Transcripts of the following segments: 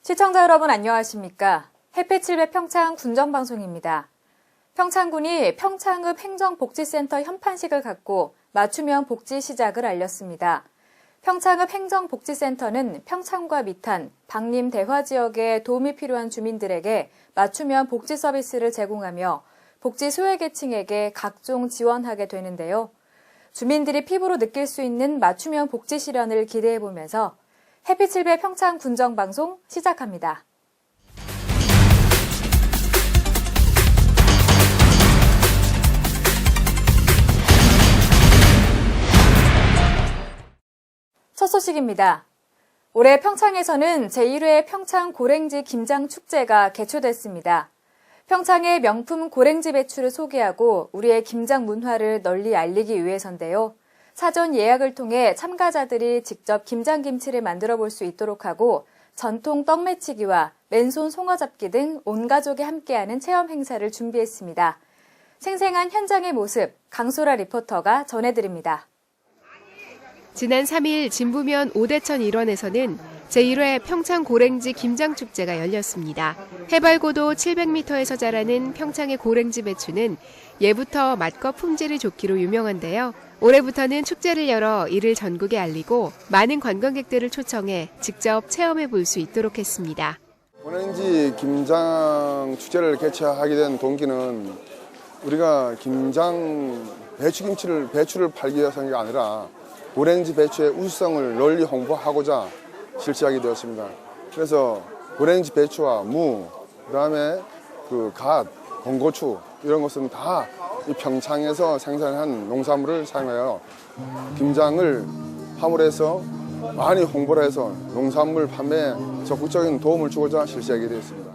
시청자 여러분 안녕하십니까? 햇빛 700 평창 군정방송입니다. 평창군이 평창읍 행정복지센터 현판식을 갖고 맞춤형 복지 시작을 알렸습니다. 평창읍 행정복지센터는 평창과 미탄, 방림 대화 지역에 도움이 필요한 주민들에게 맞춤형 복지 서비스를 제공하며 복지 소외계층에게 각종 지원하게 되는데요. 주민들이 피부로 느낄 수 있는 맞춤형 복지 실현을 기대해보면서 햇빛 700 평창 군정방송 시작합니다. 첫 소식입니다. 올해 평창에서는 제1회 평창 고랭지 김장 축제가 개최됐습니다. 평창의 명품 고랭지 배추를 소개하고 우리의 김장 문화를 널리 알리기 위해서인데요. 사전 예약을 통해 참가자들이 직접 김장김치를 만들어 볼 수 있도록 하고 전통 떡매치기와 맨손 송어잡기 등 온 가족이 함께하는 체험 행사를 준비했습니다. 생생한 현장의 모습 강소라 리포터가 전해드립니다. 지난 3일 진부면 오대천 일원에서는 제1회 평창 고랭지 김장축제가 열렸습니다. 해발고도 700m에서 자라는 평창의 고랭지 배추는 예부터 맛과 품질이 좋기로 유명한데요. 올해부터는 축제를 열어 이를 전국에 알리고 많은 관광객들을 초청해 직접 체험해 볼 수 있도록 했습니다. 고랭지 김장 축제를 개최하게 된 동기는 우리가 배추를 팔기 위해서가 아니라 고랭지 배추의 우수성을 널리 홍보하고자 실시하게 되었습니다. 그래서 고랭지 배추와 무, 그다음에 갓, 건고추 이런 것은 다 이 평창에서 생산한 농산물을 사용하여 김장을 함으로해서 많이 홍보를 해서 농산물 판매에 적극적인 도움을 주고자 실시하게 되었습니다.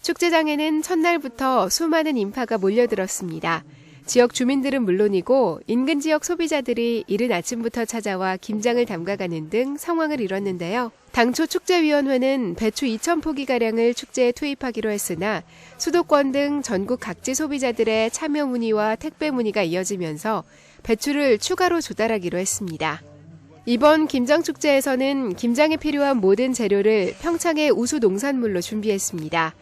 축제장에는 첫날부터 수많은 인파가 몰려들었습니다. 지역 주민들은 물론이고 인근 지역 소비자들이 이른 아침부터 찾아와 김장을 담가가는 등 상황을 이뤘는데요. 당초 축제위원회는 배추 2,000포기가량을 축제에 투입하기로 했으나 수도권 등 전국 각지 소비자들의 참여 문의와 택배 문의가 이어지면서 배추를 추가로 조달하기로 했습니다. 이번 김장축제에서는 김장에 필요한 모든 재료를 평창의 우수 농산물로 준비했습니다.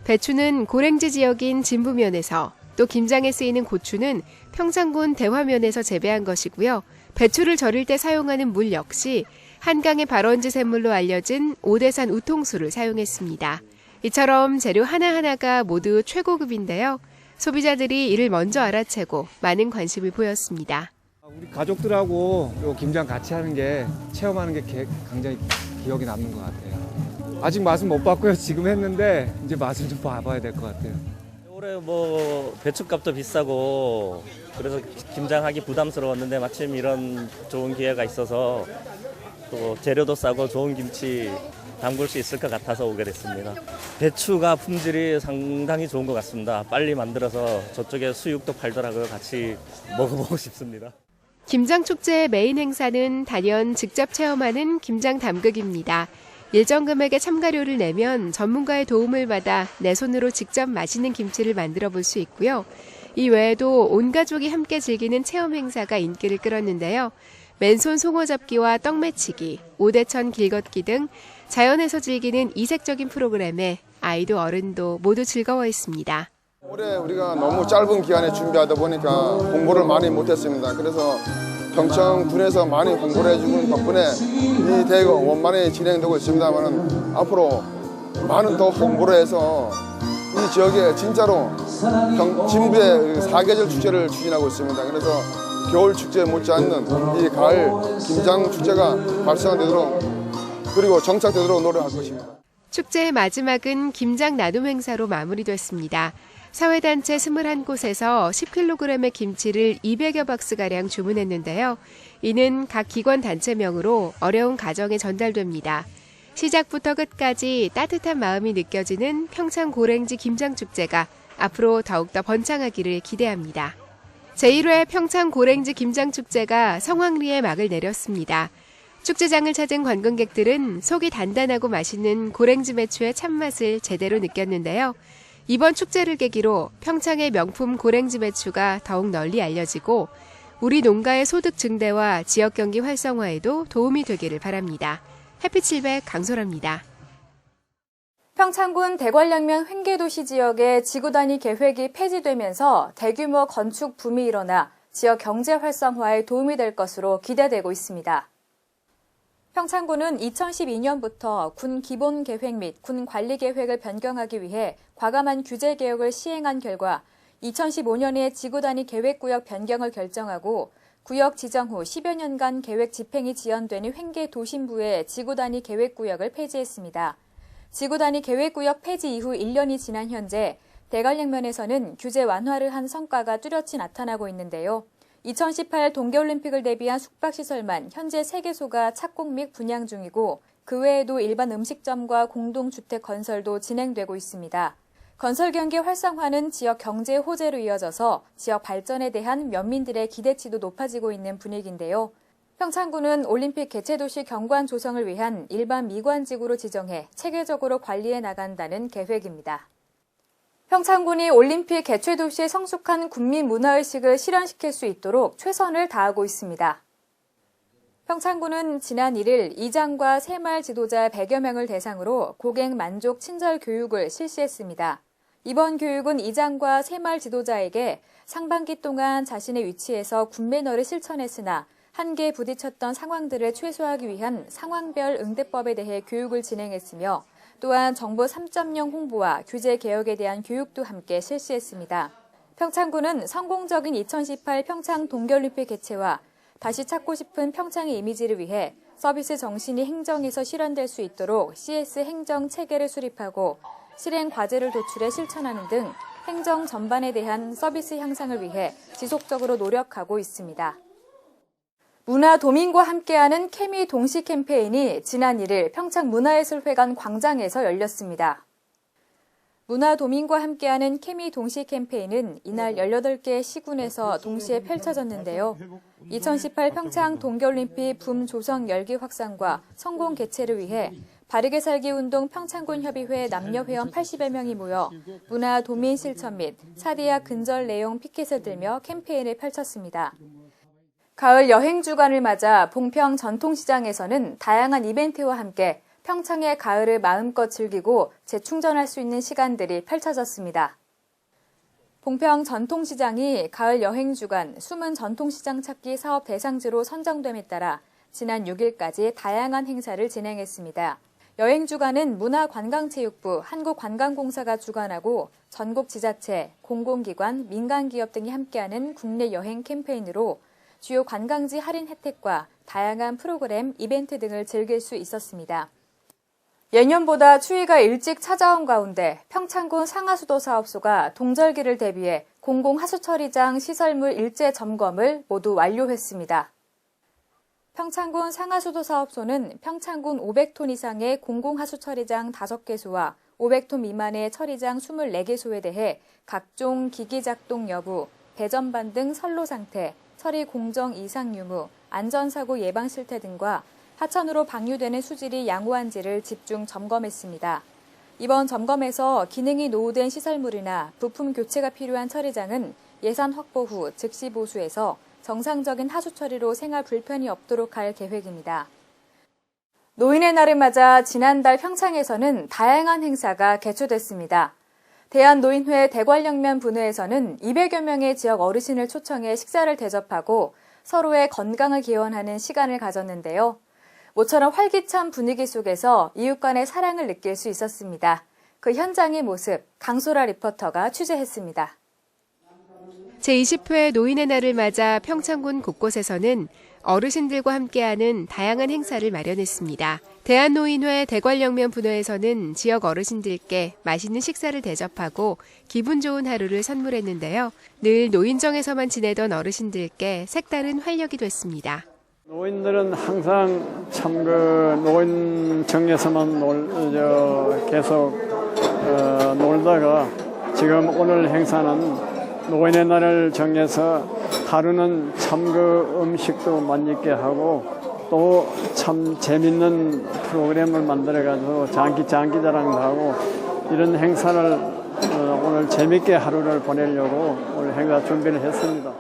배추는 고랭지 지역인 진부면에서 또 김장에 쓰이는 고추는 평창군 대화면에서 재배한 것이고요. 배추를 절일 때 사용하는 물 역시 한강의 발원지 샘물로 알려진 오대산 우통수를 사용했습니다. 이처럼 재료 하나하나가 모두 최고급인데요. 소비자들이 이를 먼저 알아채고 많은 관심을 보였습니다. 우리 가족들하고 요 김장 같이 하는 게 체험하는 게 굉장히 기억에 남는 것 같아요. 아직 맛은 못 봤고요. 지금 했는데 이제 맛을 좀 봐봐야 될 것 같아요. 올해 배춧값도 비싸고 그래서 김장하기 부담스러웠는데 마침 이런 좋은 기회가 있어서 또 재료도 싸고 좋은 김치 담글 수 있을 것 같아서 오게 됐습니다. 배추가 품질이 상당히 좋은 것 같습니다. 빨리 만들어서 저쪽에 수육도 팔더라고요. 같이 먹어보고 싶습니다. 김장축제의 메인 행사는 단연 직접 체험하는 김장 담그기입니다. 일정 금액의 참가료를 내면 전문가의 도움을 받아 내 손으로 직접 맛있는 김치를 만들어 볼 수 있고요. 이 외에도 온 가족이 함께 즐기는 체험 행사가 인기를 끌었는데요. 맨손 송어잡기와 떡매치기, 오대천 길걷기 등 자연에서 즐기는 이색적인 프로그램에 아이도 어른도 모두 즐거워했습니다. 올해 우리가 너무 짧은 기간에 준비하다 보니까 홍보를 많이 못했습니다. 그래서 평창군에서 많이 홍보를 해주는 덕분에 이 대회가 원만히 진행되고 있습니다만 앞으로 많은 더 홍보를 해서 이 지역에 진짜로 진부의 사계절 축제를 추진하고 있습니다. 그래서 겨울 축제 못지않는 이 가을 김장 축제가 발생되도록 그리고 정착되도록 노력할 것입니다. 축제의 마지막은 김장 나눔 행사로 마무리됐습니다. 사회단체 21곳에서 10kg의 김치를 200여 박스가량 주문했는데요. 이는 각 기관 단체명으로 어려운 가정에 전달됩니다. 시작부터 끝까지 따뜻한 마음이 느껴지는 평창 고랭지 김장축제가 앞으로 더욱더 번창하기를 기대합니다. 제1회 평창 고랭지 김장축제가 성황리에 막을 내렸습니다. 축제장을 찾은 관광객들은 속이 단단하고 맛있는 고랭지 배추의 참맛을 제대로 느꼈는데요. 이번 축제를 계기로 평창의 명품 고랭지 배추가 더욱 널리 알려지고 우리 농가의 소득 증대와 지역 경기 활성화에도 도움이 되기를 바랍니다. 햇빛 700 강소라입니다. 평창군 대관령면 횡계도시 지역의 지구단위 계획이 폐지되면서 대규모 건축 붐이 일어나 지역 경제 활성화에 도움이 될 것으로 기대되고 있습니다. 평창군은 2012년부터 군 기본 계획 및 군 관리 계획을 변경하기 위해 과감한 규제 개혁을 시행한 결과 2015년에 지구단위 계획구역 변경을 결정하고 구역 지정 후 10여 년간 계획 집행이 지연된 횡계 도심부의 지구단위 계획구역을 폐지했습니다. 지구단위 계획구역 폐지 이후 1년이 지난 현재 대관령면에서는 규제 완화를 한 성과가 뚜렷이 나타나고 있는데요. 2018 동계올림픽을 대비한 숙박시설만 현재 3개소가 착공 및 분양 중이고 그 외에도 일반 음식점과 공동주택 건설도 진행되고 있습니다. 건설 경기 활성화는 지역 경제 호재로 이어져서 지역 발전에 대한 면민들의 기대치도 높아지고 있는 분위기인데요. 평창군은 올림픽 개최도시 경관 조성을 위한 일반 미관지구로 지정해 체계적으로 관리해 나간다는 계획입니다. 평창군이 올림픽 개최도시의 성숙한 국민 문화의식을 실현시킬 수 있도록 최선을 다하고 있습니다. 평창군은 지난 1일 이장과 새마을 지도자 100여 명을 대상으로 고객 만족 친절 교육을 실시했습니다. 이번 교육은 이장과 새마을 지도자에게 상반기 동안 자신의 위치에서 군 매너를 실천했으나 한계에 부딪혔던 상황들을 최소화하기 위한 상황별 응대법에 대해 교육을 진행했으며 또한 정부 3.0 홍보와 규제 개혁에 대한 교육도 함께 실시했습니다. 평창군은 성공적인 2018 평창 동계올림픽 개최와 다시 찾고 싶은 평창의 이미지를 위해 서비스 정신이 행정에서 실현될 수 있도록 CS 행정 체계를 수립하고 실행 과제를 도출해 실천하는 등 행정 전반에 대한 서비스 향상을 위해 지속적으로 노력하고 있습니다. 문화도민과 함께하는 케미 동시 캠페인이 지난 1일 평창문화예술회관 광장에서 열렸습니다. 문화도민과 함께하는 케미 동시 캠페인은 이날 18개의 시군에서 동시에 펼쳐졌는데요. 2018 평창 동계올림픽 붐 조성 열기 확산과 성공 개최를 위해 바르게 살기 운동 평창군 협의회 남녀 회원 80여 명이 모여 문화도민 실천 및 사대약 근절 내용 피켓을 들며 캠페인을 펼쳤습니다. 가을 여행 주간을 맞아 봉평 전통시장에서는 다양한 이벤트와 함께 평창의 가을을 마음껏 즐기고 재충전할 수 있는 시간들이 펼쳐졌습니다. 봉평 전통시장이 가을 여행 주간 숨은 전통시장 찾기 사업 대상지로 선정됨에 따라 지난 6일까지 다양한 행사를 진행했습니다. 여행 주간은 문화관광체육부, 한국관광공사가 주관하고 전국 지자체, 공공기관, 민간기업 등이 함께하는 국내 여행 캠페인으로 주요 관광지 할인 혜택과 다양한 프로그램, 이벤트 등을 즐길 수 있었습니다. 예년보다 추위가 일찍 찾아온 가운데 평창군 상하수도 사업소가 동절기를 대비해 공공하수처리장 시설물 일제 점검을 모두 완료했습니다. 평창군 상하수도 사업소는 평창군 500톤 이상의 공공하수처리장 5개소와 500톤 미만의 처리장 24개소에 대해 각종 기기 작동 여부, 배전반 등 선로 상태, 처리 공정 이상 유무, 안전사고 예방 실태 등과 하천으로 방류되는 수질이 양호한지를 집중 점검했습니다. 이번 점검에서 기능이 노후된 시설물이나 부품 교체가 필요한 처리장은 예산 확보 후 즉시 보수해서 정상적인 하수 처리로 생활 불편이 없도록 할 계획입니다. 노인의 날을 맞아 지난달 평창에서는 다양한 행사가 개최됐습니다. 대한노인회 대관령면 분회에서는 200여 명의 지역 어르신을 초청해 식사를 대접하고 서로의 건강을 기원하는 시간을 가졌는데요. 모처럼 활기찬 분위기 속에서 이웃 간의 사랑을 느낄 수 있었습니다. 그 현장의 모습 강소라 리포터가 취재했습니다. 제20회 노인의 날을 맞아 평창군 곳곳에서는 어르신들과 함께하는 다양한 행사를 마련했습니다. 대한노인회 대관령면 분회에서는 지역 어르신들께 맛있는 식사를 대접하고 기분 좋은 하루를 선물했는데요. 늘 노인정에서만 지내던 어르신들께 색다른 활력이 됐습니다. 노인들은 항상 참 노인정에서만 계속 놀다가 지금 오늘 행사는 노인의 날을 정해서 하루는 참 음식도 맛있게 하고 또 참 재밌는 프로그램을 만들어가지고 장기자랑도 하고 이런 행사를 오늘 재밌게 하루를 보내려고 오늘 행사 준비를 했습니다.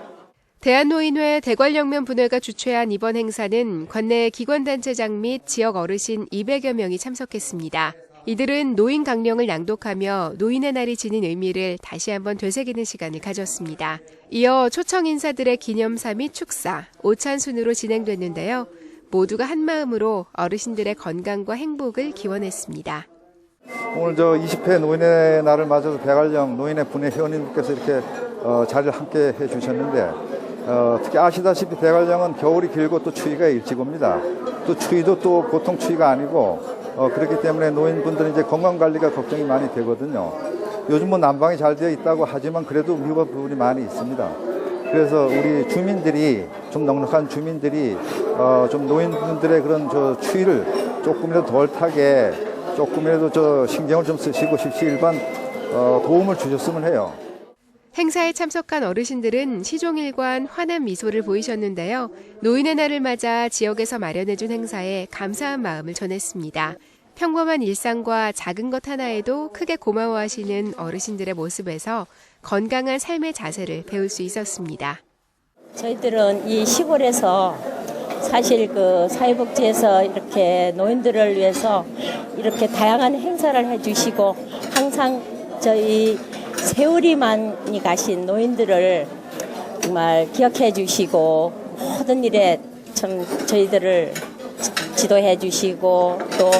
대한노인회 대관령면 분회가 주최한 이번 행사는 관내 기관단체장 및 지역 어르신 200여 명이 참석했습니다. 이들은 노인 강령을 낭독하며 노인의 날이 지닌 의미를 다시 한번 되새기는 시간을 가졌습니다. 이어 초청 인사들의 기념사 및 축사, 오찬순으로 진행됐는데요. 모두가 한마음으로 어르신들의 건강과 행복을 기원했습니다. 오늘 저 20회 노인의 날을 맞아서 대관령 노인의 분회 회원님께서 이렇게 자리를 함께 해주셨는데 특히 아시다시피 대관령은 겨울이 길고 또 추위가 일찍 옵니다. 또 추위도 또 보통 추위가 아니고 그렇기 때문에 노인분들은 이제 건강관리가 걱정이 많이 되거든요. 요즘 뭐 난방이 잘 되어 있다고 하지만 그래도 미흡한 부분이 많이 있습니다. 그래서 우리 주민들이 좀 넉넉한 주민들이 좀 노인분들의 그런 저 추위를 조금이라도 덜 타게 조금이라도 저 신경을 좀 쓰시고 십시일반 도움을 주셨으면 해요. 행사에 참석한 어르신들은 시종일관 환한 미소를 보이셨는데요. 노인의 날을 맞아 지역에서 마련해준 행사에 감사한 마음을 전했습니다. 평범한 일상과 작은 것 하나에도 크게 고마워하시는 어르신들의 모습에서 건강한 삶의 자세를 배울 수 있었습니다. 저희들은 이 시골에서 사실 그 사회복지에서 이렇게 노인들을 위해서 이렇게 다양한 행사를 해주시고 항상 저희 세월이 많이 가신 노인들을 정말 기억해 주시고 모든 일에 참 저희들을 지도해 주시고 또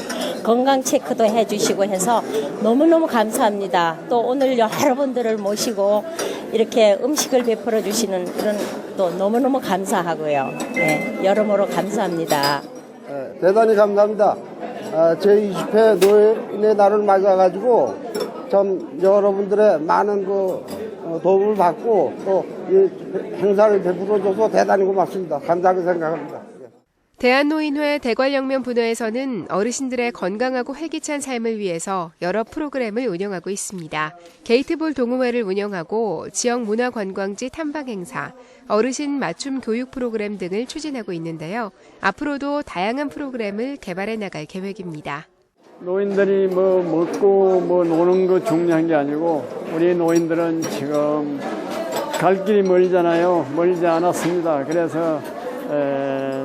건강 체크도 해 주시고 해서 너무너무 감사합니다. 또 오늘 여러분들을 모시고 이렇게 음식을 베풀어 주시는 그런 또 너무너무 감사하고요. 네, 여러모로 감사합니다. 대단히 감사합니다. 제20회 노인의 날을 맞아가지고 참 여러분들의 많은 그 도움을 받고 또 이 행사를 베풀어줘서 대단히 고맙습니다. 감사하게 생각합니다. 대한노인회 대관령면 분회에서는 어르신들의 건강하고 활기찬 삶을 위해서 여러 프로그램을 운영하고 있습니다. 게이트볼 동호회를 운영하고 지역 문화관광지 탐방 행사, 어르신 맞춤 교육 프로그램 등을 추진하고 있는데요. 앞으로도 다양한 프로그램을 개발해 나갈 계획입니다. 노인들이 뭐 먹고 뭐 노는 거 중요한 게 아니고 우리 노인들은 지금 갈 길이 멀잖아요. 멀지 않았습니다. 그래서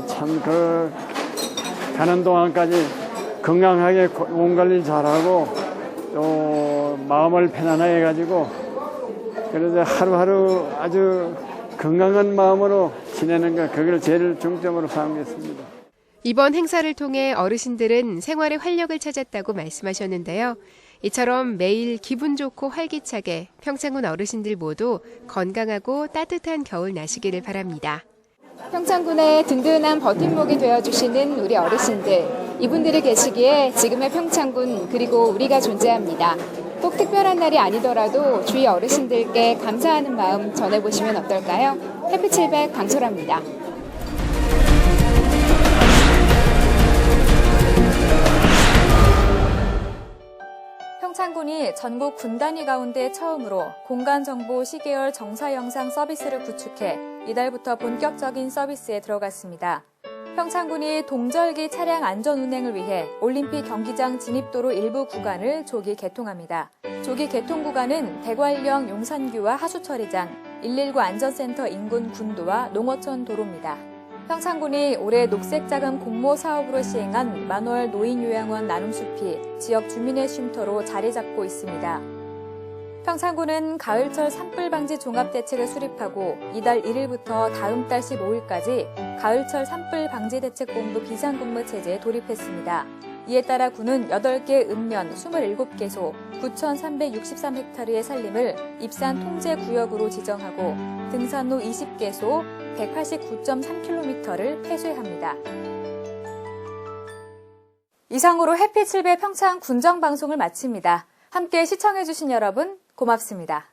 참 그 가는 동안까지 건강하게 몸 관리 잘하고 또 마음을 편안하게 가지고 그래서 하루하루 아주 건강한 마음으로 지내는 것 그걸 제일 중점으로 삼겠습니다. 이번 행사를 통해 어르신들은 생활의 활력을 찾았다고 말씀하셨는데요. 이처럼 매일 기분 좋고 활기차게 평창군 어르신들 모두 건강하고 따뜻한 겨울 나시기를 바랍니다. 평창군의 든든한 버팀목이 되어주시는 우리 어르신들, 이분들이 계시기에 지금의 평창군 그리고 우리가 존재합니다. 꼭 특별한 날이 아니더라도 주위 어르신들께 감사하는 마음 전해보시면 어떨까요? 해피700 강철아입니다. 평창군이 전국 군단위 가운데 처음으로 공간정보 시계열 정사 영상 서비스를 구축해 이달부터 본격적인 서비스에 들어갔습니다. 평창군이 동절기 차량 안전 운행을 위해 올림픽 경기장 진입도로 일부 구간을 조기 개통합니다. 조기 개통 구간은 대관령 용산교와 하수처리장, 119 안전센터 인근 군도와 농어촌 도로입니다. 평창군이 올해 녹색자금 공모 사업으로 시행한 만월 노인요양원 나눔숲이 지역 주민의 쉼터로 자리 잡고 있습니다. 평창군은 가을철 산불 방지 종합대책을 수립하고 이달 1일부터 다음 달 15일까지 가을철 산불 방지 대책본부 비상근무 체제에 돌입했습니다. 이에 따라 군은 8개 읍면 27개소 9,363헥타르의 산림을 입산 통제 구역으로 지정하고 등산로 20개소 189.3km를 폐쇄합니다. 이상으로 해피700 평창 군정방송을 마칩니다. 함께 시청해주신 여러분 고맙습니다.